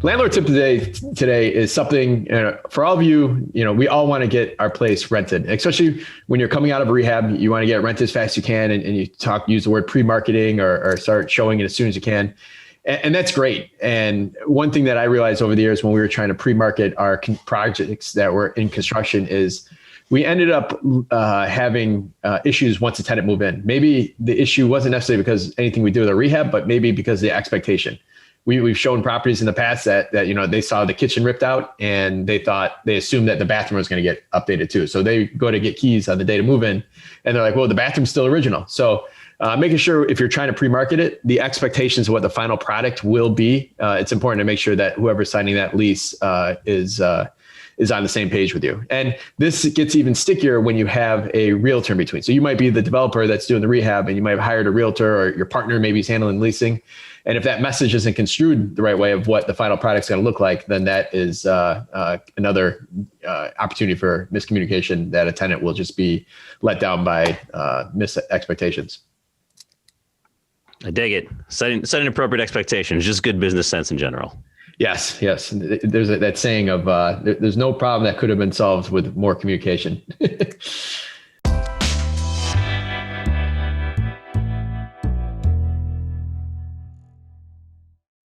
Landlord tip today is something for all of you. We all want to get our place rented, especially when you're coming out of rehab. You want to get it rented as fast as you can, and you use the word pre-marketing or start showing it as soon as you can. And that's great. And one thing that I realized over the years when we were trying to pre-market our projects that were in construction is we ended up having issues once a tenant moved in. Maybe the issue wasn't necessarily because anything we did with a rehab, but maybe because of the expectation. We've shown properties in the past that they saw the kitchen ripped out and they assumed that the bathroom was going to get updated too. So they go to get keys on the day to move in and they're like, well, the bathroom's still original. So making sure if you're trying to pre-market it, the expectations of what the final product will be, it's important to make sure that whoever's signing that lease is on the same page with you. And this gets even stickier when you have a realtor in between. So you might be the developer that's doing the rehab and you might have hired a realtor, or your partner maybe is handling leasing. And if that message isn't construed the right way of what the final product's going to look like, then that is another opportunity for miscommunication, that a tenant will just be let down by missed expectations. I dig it. Setting appropriate expectations, just good business sense in general. Yes. There's that saying of there's no problem that could have been solved with more communication.